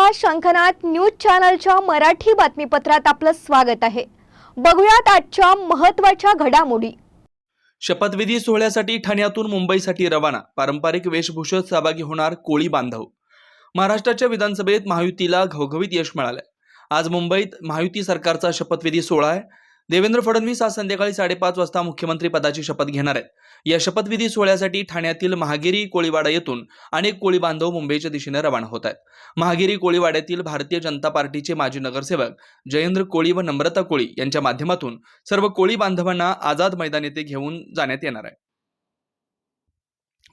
नमस्कार, शंखनाद न्यूज चॅनलच्या मराठी बातमीपत्रात आपलं स्वागत आहे। बघूयात आजच्या महत्त्वाच्या घडामोडी। शपथविधी सोहळ्यासाठी ठाण्यातून मुंबईसाठी रवाना, पारंपरिक वेशभूषेत सहभागी होणार कोळी बांधव। महाराष्ट्राच्या विधानसभेत महायुतीला घवघवीत यश मिळाले। आज मुंबईत महायुती सरकारचा शपथविधी सोहळा आहे। देवेंद्र फडणवीस आज संध्याकाळी 5:30 वाजता मुख्यमंत्री पदाची शपथ घेणार आहेत। या शपथविधी सोहळ्यासाठी ठाण्यातील महागिरी कोळीवाडा येथून अनेक कोळी बांधव मुंबईच्या दिशेने रवाना होत आहेत। महागिरी कोळीवाड्यातील भारतीय जनता पार्टीचे माजी नगरसेवक जयेंद्र कोळी व नम्रता कोळी यांच्या माध्यमातून सर्व कोळी बांधवांना आझाद मैदान येथे घेऊन जाण्यात येणार आहे।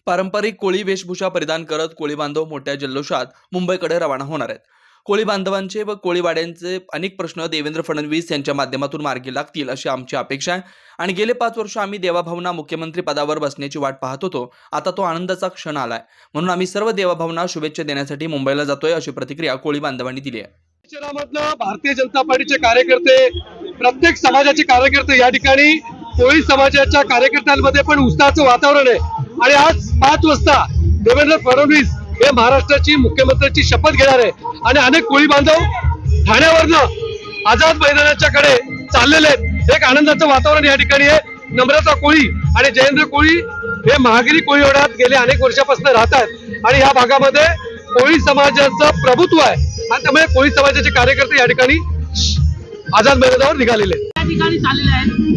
पारंपरिक कोळी वेशभूषा परिधान करत कोळी बांधव मोठ्या जल्लोषात मुंबईकडे रवाना होणार आहेत। कोळी बांधवांचे व कोळीवाड्यांचे अनेक प्रश्न देवेंद्र फडणवीस यांच्या माध्यमातून मार्गी लागतील अशी आमची अपेक्षा आहे आणि गेले 5 वर्ष आम्ही देवाभावना मुख्यमंत्री पदावर बसण्याची वाट पाहत होतो। आता तो आनंदाचा क्षण आलाय, म्हणून आम्ही सर्व देवाभावना शुभेच्छा देण्यासाठी मुंबईला जातोय अशी प्रतिक्रिया कोळी बांधवांनी दिली आहे। भारतीय जनता पार्टीचे कार्यकर्ते, प्रत्येक समाजाचे कार्यकर्ते या ठिकाणी कोळी समाजाच्या कार्यकर्त्यांमध्ये पण उत्साहाचं वातावरण आहे आणि आज 5 वाजता देवेंद्र फडणवीस हे महाराष्ट्राची मुख्यमंत्र्यांची शपथ घेणार आहे आणि अनेक कोळी बांधव ठाण्यावरनं आझाद मैदानाच्याकडे चाललेले आहेत। एक आनंदाचं वातावरण या ठिकाणी आहे। नम्रता कोळी आणि जयेंद्र कोळी हे महागिरी कोळीवाड्यात गेले अनेक वर्षापासून राहतात आणि या भागामध्ये कोळी समाजाचं प्रभुत्व आहे आणि त्यामुळे कोळी समाजाचे कार्यकर्ते या ठिकाणी आझाद मैदानावर निघालेले आहेत।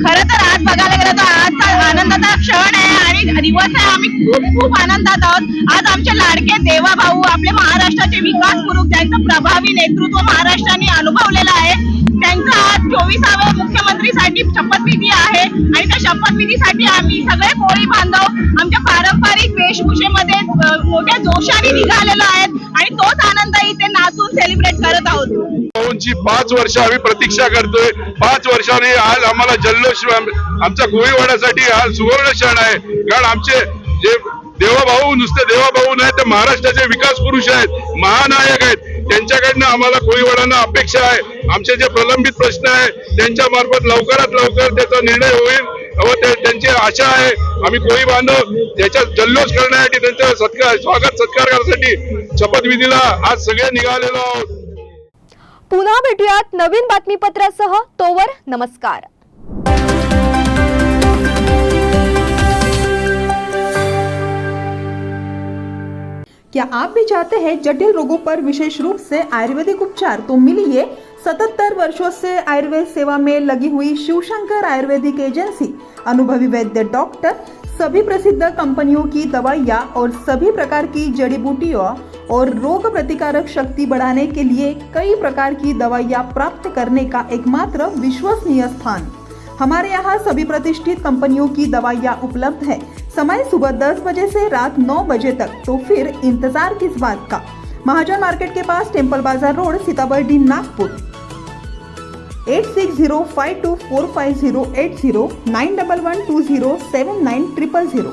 खरं तर आज बघायला गेलं तर आजचा आनंदाचा क्षण आहे आणि दिवस आहे। आम्ही खूप आनंदात आहोत। आज आमचे लाडके देवाभाऊ, आपले महाराष्ट्राचे विकास पुरुष, ज्यांचं प्रभावी नेतृत्व महाराष्ट्राने अनुभवलेलं आहे, त्यांचा आज 24व्या मुख्यमंत्रीसाठी शपथविधी आहे आणि त्या शपथविधीसाठी आम्ही सगळे कोळी बांधव आमच्या पारंपरिक वेशभूषेमध्ये मोठ्या जोशाने निघालेलो आहेत आणि तोच आनंद इथे नाचून सेलिब्रेट करत आहोत। 5 वर्ष आम्ही प्रतीक्षा करतोय। 5 वर्षांनी आज आम्हाला जल्लोष आमच्या कोळीवाड्यासाठी आज सुवर्ण क्षण आहे, कारण आमचे जे देवाभाऊ नुसते देवाभाऊ नाही तर महाराष्ट्राचे विकास पुरुष आहेत, महानायक आहेत, त्यांच्याकडनं आम्हाला कोळीवाड्यांना अपेक्षा आहे। आमचे जे प्रलंबित प्रश्न आहे त्यांच्या मार्फत लवकरात लवकर त्याचा निर्णय होईल व त्यांची आशा आहे। आम्ही कोळी बांधव त्याच्या जल्लोष करण्यासाठी, त्यांचं स्वागत सत्कार करण्यासाठी शपथविधीला आज सगळे निघालेलो आहोत। पुन्हा भेटूयात नवीन बातमीपत्रासह, तोवर नमस्कार। क्या आप भी चाहते हैं जटिल रोगों पर विशेष रूप से आयुर्वेदिक उपचार? तो मिलिए 77 वर्षों से आयुर्वेद सेवा में लगी हुई शिवशंकर आयुर्वेदिक एजेंसी। अनुभवी वैद्य डॉक्टर, सभी प्रसिद्ध कंपनियों की दवाइयाँ और सभी प्रकार की जड़ी बूटियों और रोग प्रतिकारक शक्ति बढ़ाने के लिए कई प्रकार की दवाइयाँ प्राप्त करने का एकमात्र विश्वसनीय स्थान। हमारे यहाँ सभी प्रतिष्ठित कंपनियों की दवाइयाँ उपलब्ध है। समय सुबह 10 बजे से रात 9 बजे तक, तो फिर इंतजार किस बात का। महाजन मार्केट के पास, टेम्पल बाजार रोड, सीताबर्डी, नागपुर। 8605245080 911207900।